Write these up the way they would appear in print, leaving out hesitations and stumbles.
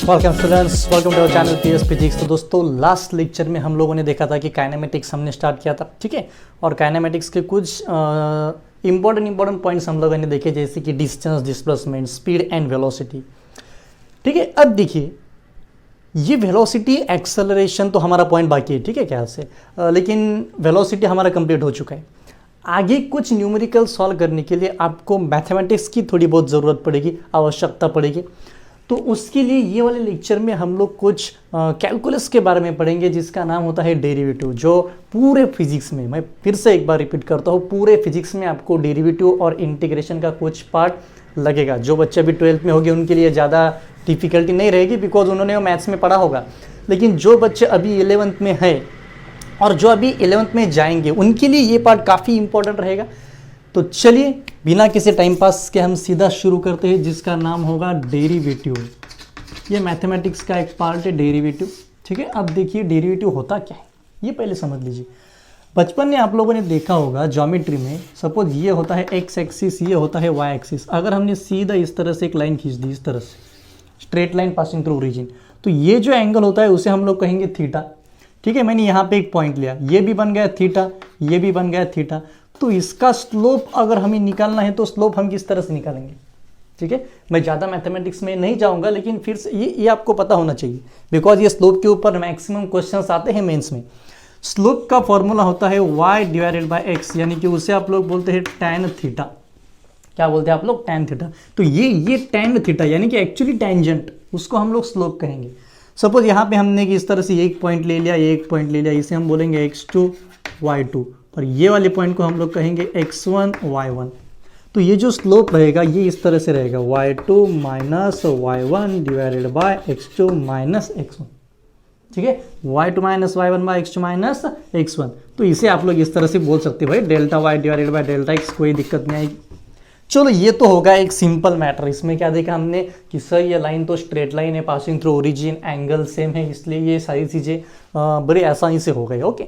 Welcome students, welcome to our channel PS physics. तो दोस्तों last lecture में हम लोगों ने देखा था कि काइनेमेटिक्स हमने स्टार्ट किया था, ठीक है। और काइनेमेटिक्स के कुछ इंपॉर्टेंट पॉइंट्स हम लोगों ने देखे, जैसे कि distance, displacement, speed and velocity, ठीक है। अब देखिए ये वेलोसिटी एक्सेलरेशन तो हमारा पॉइंट बाकी है, ठीक है, क्या से लेकिन वेलोसिटी हमारा कंप्लीट हो चुका है। आगे कुछ न्यूमेरिकल सॉल्व करने के लिए आपको मैथमेटिक्स की थोड़ी बहुत ज़रूरत पड़ेगी, आवश्यकता पड़ेगी। तो उसके लिए ये वाले लेक्चर में हम लोग कुछ कैलकुलस के बारे में पढ़ेंगे, जिसका नाम होता है डेरिवेटिव। जो पूरे फिजिक्स में, मैं फिर से एक बार रिपीट करता हूँ, पूरे फिजिक्स में आपको डेरिवेटिव और इंटीग्रेशन का कुछ पार्ट लगेगा। जो बच्चे अभी 12th में होंगे उनके लिए ज़्यादा डिफिकल्टी नहीं रहेगी, बिकॉज उन्होंने वो मैथ्स में पढ़ा होगा। लेकिन जो बच्चे अभी 11th में है और जो अभी 11th में जाएंगे, उनके लिए ये पार्ट काफ़ी इंपॉर्टेंट रहेगा। तो चलिए बिना किसी टाइम पास के हम सीधा शुरू करते हैं, जिसका नाम होगा डेरिवेटिव। ये मैथमेटिक्स का एक पार्ट है डेरिवेटिव, ठीक है। अब देखिए डेरिवेटिव होता क्या है ये पहले समझ लीजिए। बचपन में आप लोगों ने देखा होगा ज्योमेट्री में, सपोज ये होता है एक्स एक्सिस, ये होता है वाई एक्सिस। अगर हमने सीधा इस तरह से एक लाइन खींच दी, इस तरह से straight line passing through origin, तो ये जो एंगल होता है उसे हम लोग कहेंगे थीटा, ठीक है। मैंने यहाँ पे एक पॉइंट लिया, ये भी बन गया थीटा, ये भी बन गया थीटा। तो इसका स्लोप अगर हमें निकालना है तो स्लोप हम किस तरह से निकालेंगे, ठीक है। मैं ज़्यादा मैथमेटिक्स में नहीं जाऊंगा, लेकिन फिर से ये आपको पता होना चाहिए, बिकॉज ये स्लोप के ऊपर मैक्सिमम क्वेश्चंस आते हैं मेंस में। स्लोप का फॉर्मूला होता है y डिवाइडेड बाय x, यानी कि उसे आप लोग बोलते हैं tan थीटा। क्या बोलते हैं आप लोग? tan theta. तो ये tan थीटा यानी कि एक्चुअली टेंजेंट, उसको हम लोग स्लोप कहेंगे। सपोज यहाँ पे हमने इस तरह से एक पॉइंट ले लिया, एक पॉइंट ले लिया, इसे हम बोलेंगे x2 y2, और ये वाले पॉइंट को हम लोग कहेंगे x1 y1। तो ये जो स्लोप रहेगा ये इस तरह से रहेगा, y2 minus y1 divided by x2 minus x1, ठीक है। y2 minus y1 bye x2 minus x1। तो इसे आप लोग इस तरह से बोल सकते हैं, भाई delta y divided by delta x, कोई दिक्कत नहीं आएगी। चलो ये तो होगा एक सिंपल मैटर। इसमें क्या देखा हमने कि सर ये लाइन तो स्ट्रेट लाइन है, passing through origin, angle same है, इसलिए ये सारी चीज़ें बड़ी आसानी से हो गई, ओके।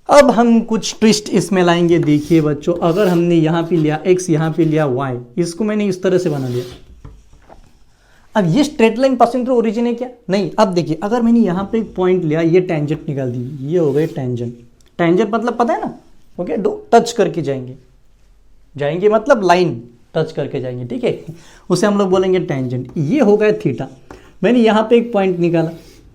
अब हम कुछ ट्विस्ट इसमें लाएंगे। देखिए बच्चों, अगर हमने यहाँ पे लिया x, यहाँ पे लिया y, इसको मैंने इस तरह से बना लिया। अब ये straight line passing through origin है क्या? नहीं। अब देखिए अगर मैंने यहाँ पे एक पॉइंट लिया, ये टेंजेंट निकाल दी, ये हो गए टेंजेंट। टेंजेंट मतलब पता है ना, ओके, टच करके जाएंगे मतलब लाइन टच करके जाएंगे, ठीक है, उसे हम लोग बोलेंगे टेंजेंट। ये हो गया थीटा। मैंने यहाँ पे एक पॉइंट निकाला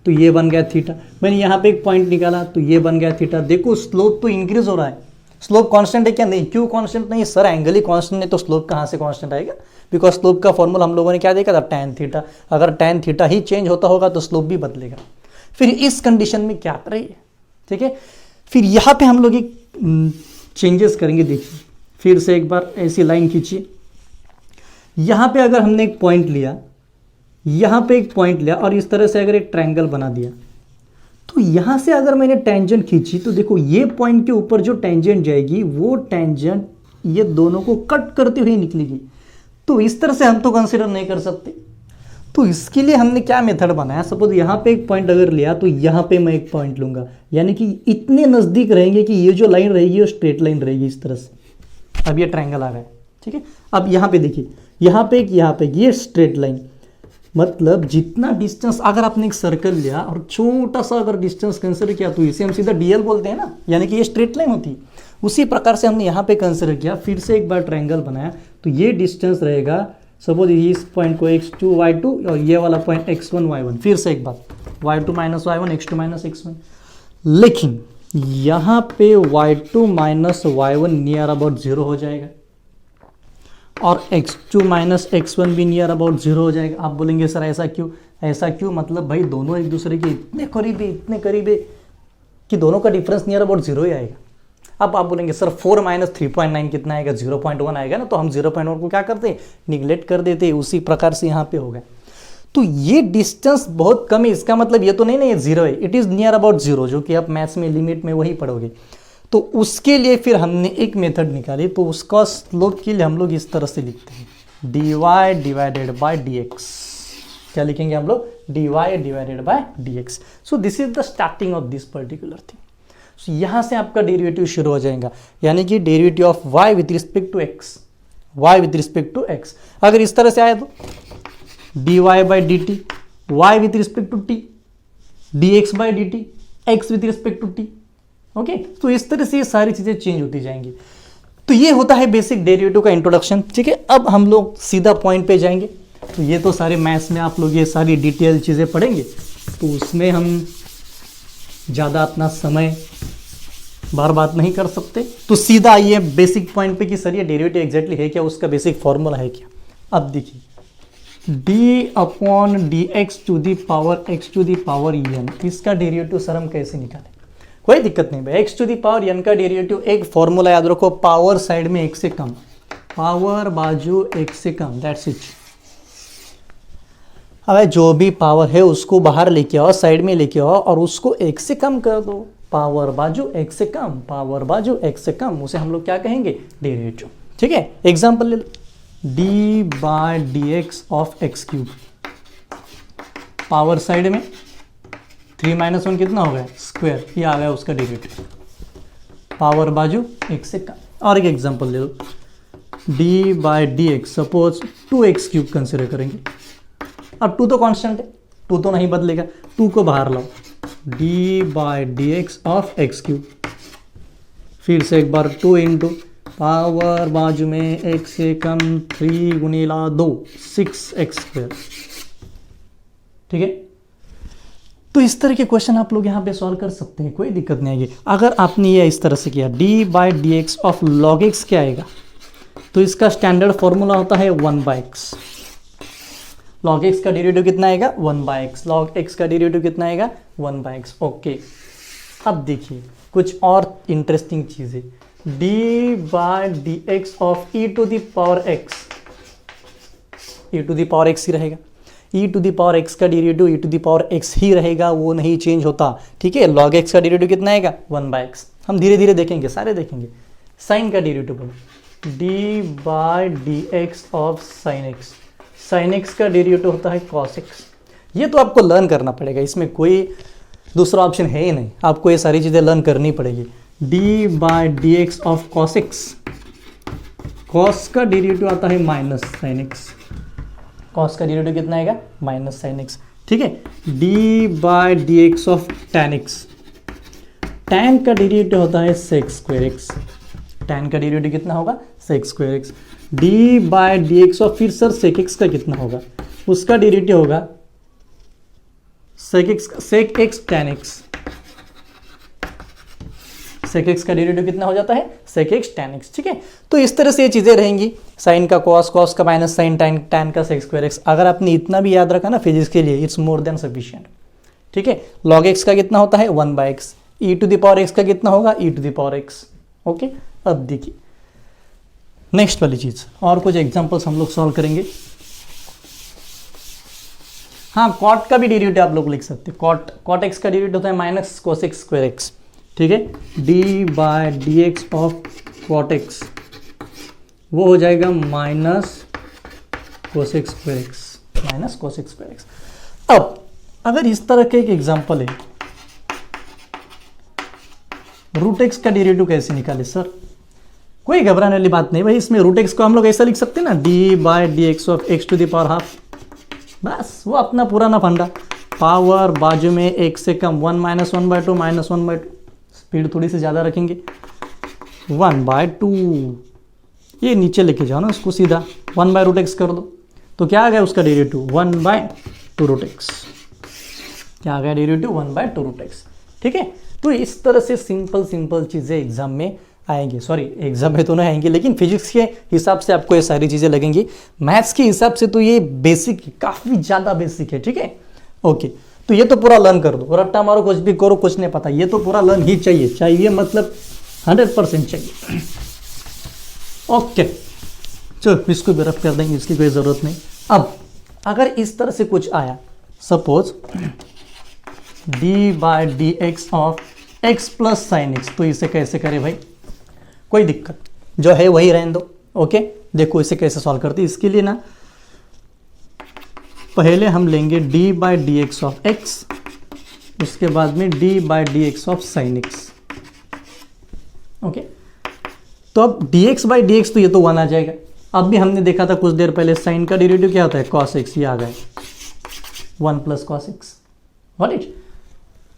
तो ये बन गया थीटा, मैंने यहाँ पे एक पॉइंट निकाला तो ये बन गया थीटा। देखो स्लोप तो इंक्रीज हो रहा है। स्लोप कांस्टेंट है क्या? नहीं। क्यों कांस्टेंट नहीं? सर एंगल ही कांस्टेंट है, तो स्लोप कहाँ से कांस्टेंट आएगा? बिकॉज स्लोप का फॉर्मूला हम लोगों ने क्या देखा था? tan theta. अगर tan थीटा ही चेंज होता होगा तो स्लोप भी बदलेगा। फिर इस कंडीशन में क्या करेंगे, ठीक है। फिर यहाँ पे हम लोग एक चेंजेस करेंगे। देखिए फिर से एक बार ऐसी लाइन खींचिए। यहाँ पे अगर हमने एक पॉइंट लिया, यहाँ पे एक पॉइंट लिया और इस तरह से अगर एक ट्रायंगल बना दिया, तो यहाँ से अगर मैंने टेंजेंट खींची तो देखो ये पॉइंट के ऊपर जो टेंजेंट जाएगी वो टेंजेंट ये दोनों को कट करते हुए निकलेगी। तो इस तरह से हम तो कंसिडर नहीं कर सकते। तो इसके लिए हमने क्या मेथड बनाया, सपोज यहाँ पे एक पॉइंट अगर लिया तो यहाँ पे मैं एक पॉइंट लूंगा, यानी कि इतने नज़दीक रहेंगे कि ये जो लाइन रहेगी वो स्ट्रेट लाइन रहेगी इस तरह से। अब ये ट्रायंगल आ गया, ठीक है। अब यहाँ पे देखिए, यहाँ पे ये स्ट्रेट लाइन, मतलब जितना डिस्टेंस, अगर आपने एक सर्कल लिया और छोटा सा अगर डिस्टेंस कंसिडर किया तो इसे हम सीधा डीएल बोलते हैं ना, यानी कि ये स्ट्रेट लाइन होती है। उसी प्रकार से हमने यहाँ पे कंसिडर किया, फिर से एक बार ट्रायंगल बनाया तो ये डिस्टेंस रहेगा, सपोज इस पॉइंट को x2 y2 और ये वाला पॉइंट x1 y1। फिर से एक बात, y2 minus y1, x2 minus x1। लेकिन यहाँ पे y2 minus y1 near about 0 हो जाएगा और x2 माइनस x1 भी नियर अबाउट 0 हो जाएगा। आप बोलेंगे सर ऐसा क्यों? ऐसा क्यों मतलब भाई दोनों एक दूसरे के इतने करीब है कि दोनों का डिफरेंस नियर अबाउट 0 ही आएगा। अब आप बोलेंगे सर 4 माइनस 3.9 कितना आएगा? 0.1 आएगा ना। तो हम 0.1 को क्या करते हैं? निगलेक्ट कर देते हैं। उसी प्रकार से यहाँ पे हो गया। तो ये डिस्टेंस बहुत कम है, इसका मतलब ये तो नहीं ये 0 है, इट इज़ नियर अबाउट 0, जो कि आप मैथ्स में लिमिट में वही पढ़ोगे। तो उसके लिए फिर हमने एक मेथड निकाली, तो उसका स्लोप के लिए हम लोग इस तरह से लिखते हैं, dy डिवाइडेड बाय dx। क्या लिखेंगे हम लोग? dy divided by dx। So this is the starting of this particular thing. सो यहाँ से आपका डेरिवेटिव शुरू हो जाएगा, यानी कि derivative of y with respect to x। अगर इस तरह से आए तो dy by dt y with respect to t, dx by dt, x with respect to t। Okay, तो इस तरह से ये सारी चीजें चेंज होती जाएंगी। तो ये होता है बेसिक डेरिवेटिव का इंट्रोडक्शन। ठीक है, अब हम लोग सीधा पॉइंट पे जाएंगे। तो ये तो सारे मैथ्स में आप लोग ये सारी डिटेल चीजें पढ़ेंगे, तो उसमें हम ज़्यादा अपना समय बर्बाद नहीं कर सकते। तो सीधा आइए बेसिक पॉइंट पे कि सर ये डेरिवेटिव एग्जैक्टली है क्या, उसका बेसिक फॉर्मूला है क्या। अब देखिए, d upon dx to the power x to the power n, इसका डेरिवेटिव सर हम कैसे निकालें? कोई दिक्कत नहीं भाई, x to the power n का डेरिवेटिव एक फॉर्मूला याद रखो, पावर साइड में एक से कम, पावर बाजू एक से कम, दैट्स इट। अब जो भी पावर है उसको बाहर लेके आओ, साइड में लेके आओ और उसको एक से कम कर दो, पावर बाजू एक से कम, पावर बाजू एक से कम, उसे हम लोग क्या कहेंगे? डेरिवेटिव। ठीक है, एग्जांपल ले लो, d by D x of X cube, power side में 3 - 1 कितना हो गया? स्क्वायर, ये आ गया उसका डेरिवेटिव, पावर बाजू एक से कम। और एक एग्जांपल ले लो, d by D X, suppose 2x cube consider करेंगे। अब 2 तो कांस्टेंट है, 2 तो नहीं बदलेगा, 2 को बाहर लाओ, d by D x of X cube, फिर से एक बार 2 इंटू पावर बाजू में एक से कम 3 गुनीला 2, 6x स्क्वायर। ठीक है, तो इस तरह के क्वेश्चन आप लोग यहाँ पे सॉल्व कर सकते हैं, कोई दिक्कत नहीं आएगी। अगर आपने ये इस तरह से किया, d by D x of log X क्या आएगा? तो इसका स्टैंडर्ड फॉर्मूला होता है 1/x। लॉग एक्स का डेरिवेटिव कितना आएगा? 1/x। लॉग एक्स का डेरिवेटिव कितना आएगा? 1/x। ओके, अब देखिए कुछ और इंटरेस्टिंग चीज़ें, d by D x of e to the power x, e to the power x ही रहेगा, e to the power x का derivative e to the power x ही रहेगा, वो नहीं चेंज होता। ठीक है, log x का डेरिवेटिव कितना आएगा? 1/x। हम धीरे धीरे देखेंगे, सारे देखेंगे। साइन का डेरिवेटिव बोलो, d by D x of sine x, sine x का डेरिवेटिव होता है cos x। ये तो आपको लर्न करना पड़ेगा, इसमें कोई दूसरा ऑप्शन है ही नहीं, आपको ये सारी चीज़ें लर्न करनी पड़ेगी। d by D x of cos x, cos का डेरिवेटिव आता है माइनस साइन x, cos का डेरिवेटिव कितना आएगा? Minus sine x। ठीक है, d by D x of tan x, tan का डेरिवेटिव होता है sec स्क्वायर x, tan का डेरिवेटिव कितना होगा? sec square x। d by D x of फिर सर sec x का कितना होगा? उसका डेरिवेटिव होगा sec x tan x, sec x का डेरिवेटिव कितना हो जाता है? sec x tan x। ठीक है, तो इस तरह से ये चीज़ें रहेंगी, साइन का cos, cos का माइनस साइन, tan का sec स्क्वायर x। अगर आपने इतना भी याद रखा ना फिजिक्स के लिए, इट्स मोर देन सफिशिएंट। ठीक है, log x का कितना होता है? 1/x। e to the power x का कितना होगा? e to the power x। Okay, अब देखिए नेक्स्ट वाली चीज़, और कुछ एग्जाम्पल्स हम लोग सॉल्व करेंगे। हाँ, कॉट का भी डेरिवेटिव आप लोग लिख सकते हैं, कॉट एक्स का डेरिवेटिव होता है minus cos X square X. ठीक है, d by D x of cot X, वो हो जाएगा minus cos X square X, minus cos X square X. अब अगर इस तरह के एक एग्जांपल है, रूट एक्स का डेरिवेटिव कैसे निकाले सर? कोई घबराने वाली बात नहीं भाई, इसमें रूट एक्स को हम लोग ऐसा लिख सकते हैं ना, d by D x of X to the power half, बस वो अपना पुराना फंडा, पावर बाजू में एक से कम, 1 - 1/2 - 1/2, स्पीड थोड़ी सी ज़्यादा रखेंगे, 1/2, ये नीचे लेके जाओ ना उसको, सीधा 1/√x कर दो, तो क्या आ गया उसका डेरिवेटिव? 1/2√x। क्या आ गया डेरिवेटिव? 1/2√x। ठीक है, तो इस तरह से सिंपल चीज़ें एग्जाम में आएंगे, सॉरी एग्जाम में तो नहीं आएंगे, लेकिन फिजिक्स के हिसाब से आपको ये सारी चीज़ें लगेंगी, मैथ्स के हिसाब से तो ये बेसिक, काफ़ी ज़्यादा बेसिक है। ठीक है, ओके, तो ये तो पूरा लर्न कर दो, रट्टा मारो कुछ भी करो, कुछ नहीं पता, ये तो पूरा लर्न ही चाहिए मतलब 100% चाहिए। ओके, चलो इसको भी रफ कर देंगे, इसकी कोई ज़रूरत नहीं। अब अगर इस तरह से कुछ आया, suppose d by D x of x plus sine X, तो इसे कैसे करें भाई? कोई दिक्कत, जो है वही रहने दो। ओके, देखो इसे कैसे सॉल्व करते हैं। इसके लिए ना पहले हम लेंगे d by D x of x, उसके बाद में d by D x of sine x। Okay, तो अब dx बाई डी एक्स, तो ये तो 1 आ जाएगा। अब भी हमने देखा था कुछ देर पहले, साइन का डेरिवेटिव क्या होता है? cos x, ये आ गया। 1 plus cos x, got it.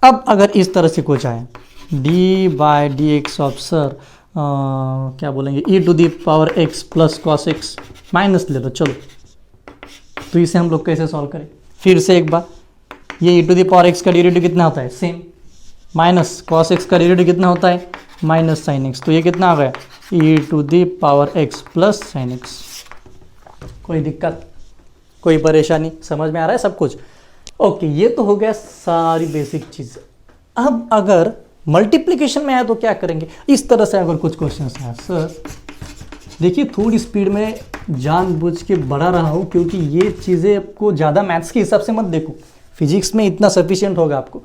अब अगर इस तरह से कुछ आए d by D x of sir क्या बोलेंगे e to the power x plus cos x minus ले लो, चलो तो इसे हम लोग कैसे सॉल्व करें? फिर से एक बार, ये ई टू दी पावर एक्स का डेरिवेटिव कितना होता है? सेम, माइनस कॉस एक्स का डेरिवेटिव कितना होता है? माइनस साइन एक्स, तो ये कितना आ गया? E to the power x plus sine x. कोई दिक्कत, कोई परेशानी, समझ में आ रहा है सब कुछ? ओके, ये तो हो गया सारी बेसिक चीज़। अब अगर मल्टीप्लिकेशन में आया तो क्या करेंगे? इस तरह से अगर कुछ क्वेश्चन आया, सर देखिए थोड़ी स्पीड में जानबूझ के बढ़ा रहा हूँ क्योंकि ये चीज़ें आपको ज़्यादा मैथ्स के हिसाब से मत देखो, फिजिक्स में इतना सफिशिएंट होगा आपको।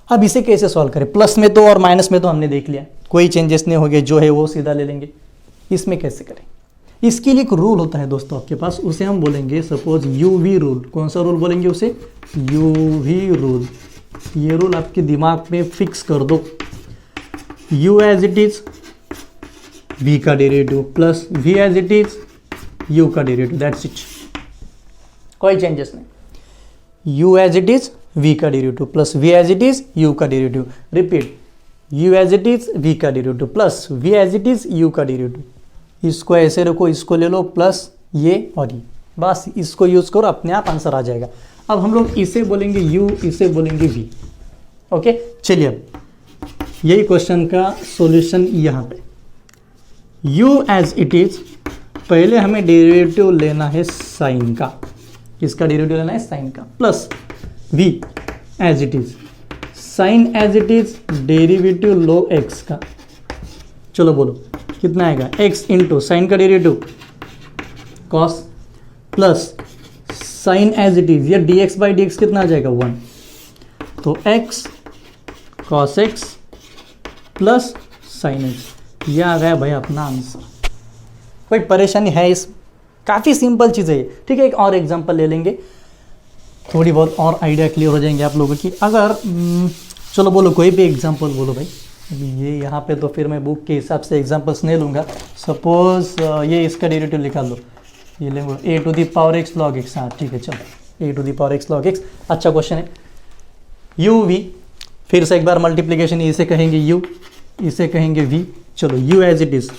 अब इसे कैसे सॉल्व करें? प्लस में तो और माइनस में तो हमने देख लिया, कोई चेंजेस नहीं हो गए, जो है वो सीधा ले लेंगे। इसमें कैसे करें? इसके लिए एक रूल होता है दोस्तों आपके पास, उसे हम बोलेंगे सपोज यूवी रूल। कौन सा रूल बोलेंगे उसे? UV rule. ये रूल आपके दिमाग में फिक्स कर दो। u as it is v का derivative plus v as it is u का डेरिवेटिव, दैट्स इट, कोई चेंजेस नहीं। u as it is v का derivative plus v as it is u का derivative, repeat, u as it is v का derivative plus v as it is u का derivative. इसको ऐसे रखो, इसको ले लो प्लस ये और ये, बस इसको यूज करो, अपने आप आंसर आ जाएगा। अब हम लोग इसे बोलेंगे u, इसे बोलेंगे v। ओके, चलिए अब यही क्वेश्चन का सॉल्यूशन यहाँ पे, u एज इट इज, पहले हमें डेरिवेटिव लेना है साइन का, किसका डेरिवेटिव लेना है? साइन का, plus v as it is, sine as it is derivative लो x का, चलो बोलो कितना आएगा? x इंटू साइन का derivative cos plus sine as it is, ये dx बाई डी एक्स कितना आ जाएगा? 1, तो x cos x plus sine X, यह आ गया भाई अपना आंसर। कोई परेशानी है इस? काफ़ी सिंपल चीज़ है ये, ठीक है। एक और एग्जांपल ले लेंगे, थोड़ी बहुत और आइडिया क्लियर हो जाएंगे आप लोगों की। अगर चलो बोलो कोई भी एग्जांपल बोलो भाई, ये यहाँ पे तो फिर मैं बुक के हिसाब से एग्जांपल्स नहीं लूँगा। सपोज ये इसका डेरिवेटिव निकाल लो, ये लेंगे a to the power x log x, हाँ ठीक है चलो, a to the power x log x, अच्छा क्वेश्चन है। यू वी, फिर से एक बार मल्टीप्लीकेशन, इसे कहेंगे यू, इसे कहेंगे वी, चलो U as it is,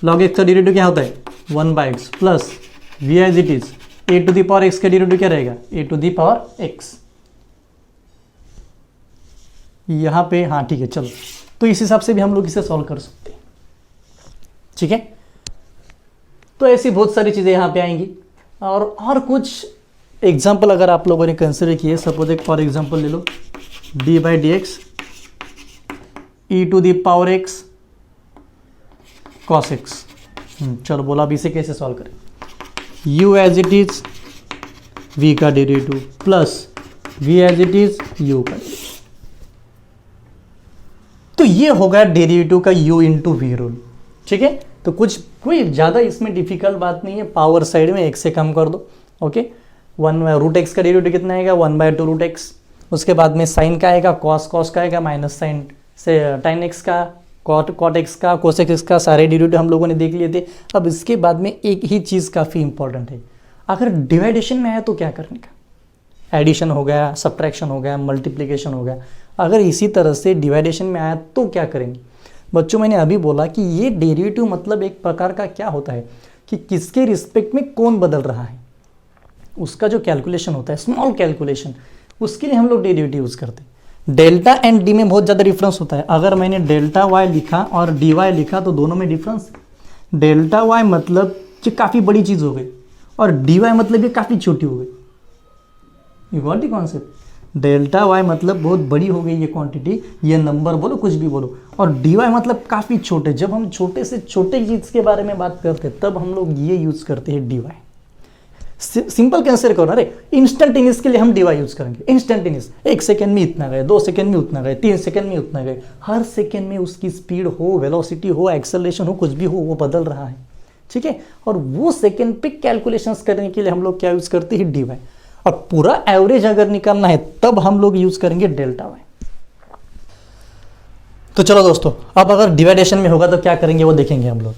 log X का डेरिवेटिव क्या होता है? 1 by X plus V as it is, A to the power X का डेरिवेटिव क्या रहेगा? A to the power X, यहाँ पे हाँ ठीक है चलो, तो इस हिसाब से भी हम लोग इसे सॉल्व कर सकते हैं, ठीक है। तो ऐसी बहुत सारी चीज़ें यहाँ पे आएंगी। और कुछ एग्जाम्पल अगर आप लोगों ने कंसिडर किए, सपोज एक फॉर एग्जाम्पल ले लो, d by D x e to the power x cos x, चलो बोला अब इसे कैसे सॉल्व करें? u as it is v का derivative plus v as it is u का डेरिवेटिव, तो ये होगा डेरिवेटिव का u इंटू वी रूल, ठीक है। तो कोई ज़्यादा इसमें डिफिकल्ट बात नहीं है, पावर साइड में एक से कम कर दो, ओके। 1 रूट एक्स का डेरिवेटिव कितना आएगा? 1/2 रूट एक्स, उसके बाद में साइन का आएगा, कॉस का आएगा, माइनस साइन से टाइन एक्स का, कॉट एक्स का, कोस एक्स का, सारे डेरिवेटिव हम लोगों ने देख लिए थे। अब इसके बाद में एक ही चीज़ काफ़ी इंपॉर्टेंट है, अगर डिवाइडेशन में आया तो क्या करने का? एडिशन हो गया, सब्ट्रैक्शन हो गया, मल्टीप्लिकेशन हो गया, अगर इसी तरह से डिवाइडेशन में आया तो क्या करेंगे? बच्चों मैंने अभी बोला कि ये डेरिवेटिव मतलब एक प्रकार का क्या होता है कि किसके रिस्पेक्ट में कौन बदल रहा है, उसका जो कैलकुलेशन होता है, स्मॉल कैलकुलेशन, उसके लिए हम लोग डेरिवेटिव यूज़ करते हैं। डेल्टा एंड डी में बहुत ज़्यादा डिफरेंस होता है। अगर मैंने डेल्टा वाई लिखा और डी वाई लिखा तो दोनों में डिफरेंस, डेल्टा वाई मतलब ये काफ़ी बड़ी चीज़ हो गई और डी वाई मतलब ये काफ़ी छोटी हो गई। You got the concept? Delta Y मतलब बहुत बड़ी हो गई ये क्वांटिटी, ये नंबर बोलो कुछ भी बोलो, और डी वाई मतलब काफ़ी छोटे। जब हम छोटे से छोटे चीज़ के बारे में बात करते हैं तब हम लोग ये यूज़ करते हैं डी वाई। सिंपल कंसिडर करो, अरे इंस्टेंटेनियस के लिए हम डी वाई यूज़ करेंगे। इंस्टेंटेनियस 1 सेकेंड में इतना गए, 2 सेकेंड में उतना गए, 3 सेकेंड में उतना गए, हर सेकेंड में उसकी स्पीड हो, वेलोसिटी हो, एक्सेलरेशन हो, कुछ भी हो, वो बदल रहा है, ठीक है। और वो सेकेंड पे कैलकुलेशंस करने के लिए हम लोग क्या यूज़ करते हैं? D Y. और पूरा एवरेज अगर निकालना है तब हम लोग यूज़ करेंगे डेल्टा वाई। तो चलो दोस्तों, अब अगर डिवाइडेशन में होगा तो क्या करेंगे वो देखेंगे हम लोग।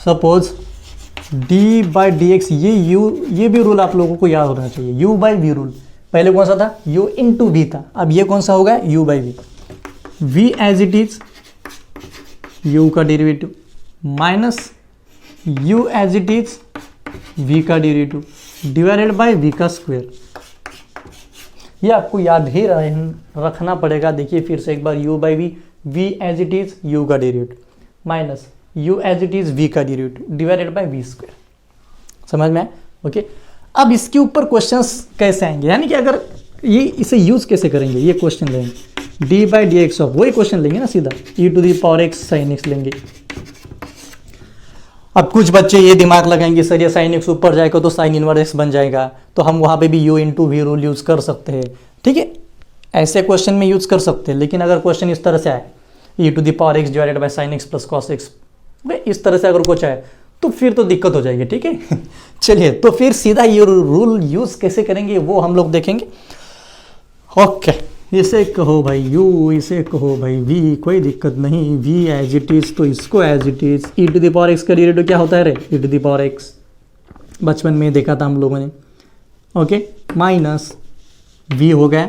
Suppose D by D x, ये भी रूल आप लोगों को याद होना चाहिए, यू बाई वी रूल। पहले कौन सा था, u इंटू वी था, अब ये कौन सा होगा, u by V, v as it is u का derivative minus u as it is v का डेरिवेटिव डिवाइडेड बाय v का स्क्वायर। ये आपको याद ही रखना पड़ेगा। देखिए फिर से एक बार, u by V, v as it is u का derivative minus u as it is v का derivative divided by v square. समझ में आया? ओके। अब इसके ऊपर क्वेश्चंस कैसे आएंगे, यानी कि अगर ये इसे यूज कैसे करेंगे, ये क्वेश्चन लेंगे d by D x of, वही क्वेश्चन लेंगे ना सीधा, e to the power x sine x लेंगे। अब कुछ बच्चे ये दिमाग लगाएंगे सर ये साइन एक्स ऊपर जाएगा तो साइन इनवर्स एक्स बन जाएगा, तो हम वहाँ पे भी U into V rule use कर सकते हैं। ठीक है, ऐसे क्वेश्चन में यूज कर सकते हैं, लेकिन अगर क्वेश्चन इस तरह से आए e to the power x divided by sine x plus cos x, इस तरह से अगर कुछ आए तो फिर तो दिक्कत हो जाएगी। ठीक है चलिए, तो फिर सीधा ये रूल यूज कैसे करेंगे वो हम लोग देखेंगे। ओके, इसे कहो भाई यू, इसे कहो भाई वी, कोई दिक्कत नहीं, वी एज इट इज तो इसको as it is, E to the power X का डेरिवेटिव क्या होता है रे, E to the power X, बचपन में देखा था हम लोगों ने। ओके, माइनस वी हो गया,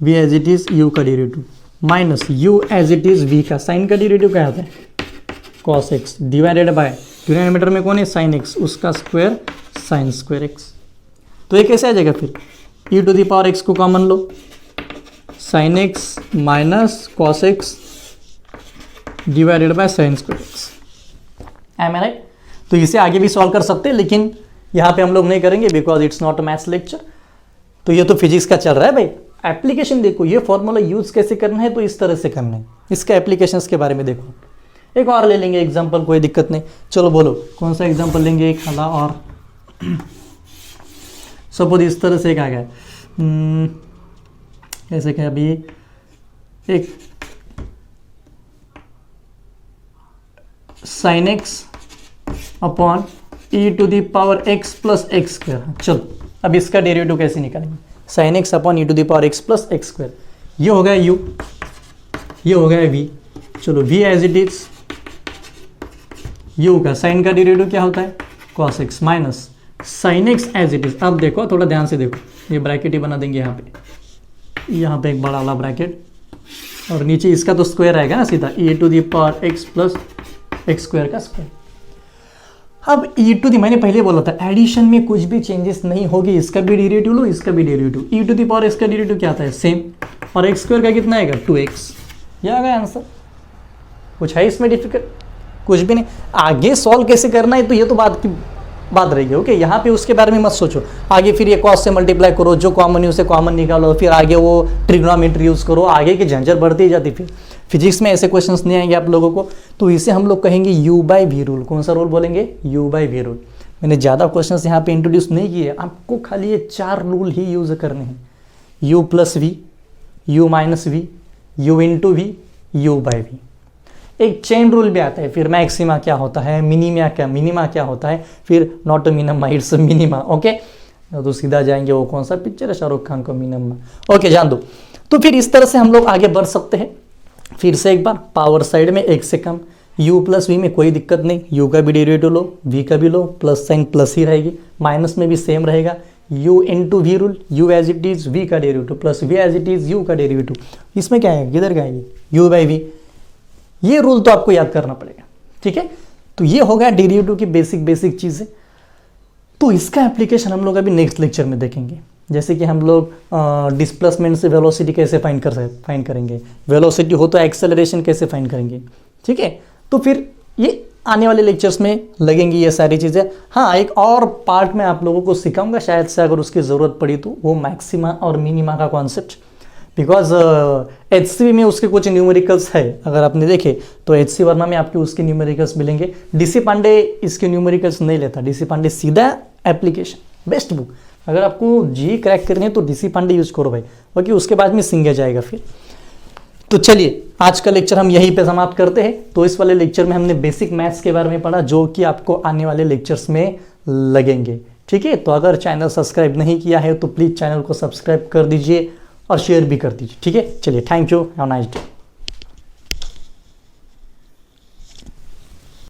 v as it is you का derivative minus u as it is v का साइन का डेरिवेटिव क्या होता है, cos x divided by denominator में कौन है साइन एक्स, उसका स्क्वायर साइन स्क्वायर एक्स। तो ये कैसे आ जाएगा फिर, e to the power x को कॉमन लो, sine x minus cos x divided by sine square x. Am I right? तो इसे आगे भी सॉल्व कर सकते हैं, लेकिन यहाँ पे हम लोग नहीं करेंगे because it's not a maths lecture. तो ये तो फिजिक्स का चल रहा है भाई, एप्लीकेशन देखो, ये फॉर्मूला यूज कैसे करना है, तो इस तरह से करना है, इसका एप्लीकेशंस के बारे में देखो। एक और ले लेंगे एग्जाम्पल, कोई दिक्कत नहीं। चलो बोलो कौन सा एग्जाम्पल लेंगे, एक हला और सपोज इस तरह से एक आ गया, ऐसे क्या, अभी एक sine X upon E to the power x plus x square. चलो अब इसका डेरिवेटिव कैसे निकालेंगे, sine X upon E to the power x plus x square, ये हो गया यू, ये हो गया वी। चलो V as it is, you का साइन का डेरिवेटिव क्या होता है, cos x minus sine X as it is. अब देखो थोड़ा ध्यान से देखो, ये ब्रैकेट ही बना देंगे यहाँ पे एक बड़ा वाला ब्रैकेट, और नीचे इसका तो स्क्वायर आएगा ना सीधा, e to the power x plus x square का स्क्वायर। अब ई टू दी, मैंने पहले बोला था एडिशन में कुछ भी चेंजेस नहीं होगी, इसका भी डेरिवेटिव लो, इसका भी derivative, E to the power X का डेरिवेटिव क्या आता है सेम, और एक्स स्क्वायर का कितना आएगा 2x। ये आ गया आंसर, कुछ है इसमें डिफिकल्ट, कुछ भी नहीं। आगे सॉल्व कैसे करना है तो ये तो बात रहेगी। ओके, यहाँ पे उसके बारे में मत सोचो, आगे फिर ये कॉस से मल्टीप्लाई करो, जो कॉमन है उसे कॉमन निकालो, फिर आगे वो ट्रिग्नोमेट्री यूज करो, आगे की झंझट बढ़ती ही जाती। फिर फिजिक्स में ऐसे क्वेश्चंस नहीं आएंगे आप लोगों को, तो इसे हम लोग कहेंगे यू बाई वी रूल। कौन सा रूल बोलेंगे, यू बाई वी रूल। मैंने ज़्यादा क्वेश्चंस यहाँ पे इंट्रोड्यूस नहीं किए, आपको खाली ये 4 रूल ही यूज करने हैं, U plus V, U minus V, U into V, U by V. एक चेन रूल भी आता है, फिर मैक्सिमा क्या होता है, मिनिमा क्या होता है, फिर not minima it's minima. Okay, तो सीधा जाएंगे, वो कौन सा पिक्चर है शाहरुख खान को, मिनिमा। ओके, जान दो। तो फिर इस तरह से हम लोग आगे बढ़ सकते हैं। फिर से एक बार, पावर साइड में एक से कम, u प्लस वी में कोई दिक्कत नहीं, u का भी डेरिवेटिव लो, v का भी लो, प्लस साइन प्लस ही रहेगी, माइनस में भी सेम रहेगा, u into V rule, u as it is v का derivative plus v as it is u का डेरिवेटिव। इसमें क्या है, किधर का है, u बाई वी। ये रूल तो आपको याद करना पड़ेगा। ठीक है, तो ये हो गया डेरिवेटिव की बेसिक चीज़ें। तो इसका एप्लीकेशन हम लोग अभी नेक्स्ट लेक्चर में देखेंगे, जैसे कि हम लोग डिस्प्लेसमेंट से वेलोसिटी कैसे फाइंड करेंगे, वेलोसिटी हो तो एक्सेलरेशन कैसे फाइंड करेंगे। ठीक है, तो फिर ये आने वाले लेक्चर्स में लगेंगी ये सारी चीज़ें। हाँ, एक और पार्ट में आप लोगों को सिखाऊंगा शायद से, अगर उसकी ज़रूरत पड़ी तो, वो मैक्सिमा और मिनिमा का कॉन्सेप्ट। बिकॉज HCV में उसके कुछ न्यूमेरिकल्स है, अगर आपने देखे तो HC वर्मा में आपके उसके न्यूमेरिकल्स मिलेंगे। DC पांडे इसके न्यूमेरिकल्स नहीं लेता, DC पांडे सीधा एप्लीकेशन, बेस्ट बुक। अगर आपको जी क्रैक करनी है तो DC पांडे यूज करो भाई, क्योंकि उसके बाद में सिंगे जाएगा फिर। तो चलिए, आज का लेक्चर हम यहीं पे समाप्त करते हैं। तो इस वाले लेक्चर में हमने बेसिक मैथ्स के बारे में पढ़ा, जो कि आपको आने वाले लेक्चर्स में लगेंगे। ठीक है, तो अगर चैनल सब्सक्राइब नहीं किया है तो प्लीज़ चैनल को सब्सक्राइब कर दीजिए और शेयर भी कर दीजिए। ठीक है, चलिए, thank you, have a nice day.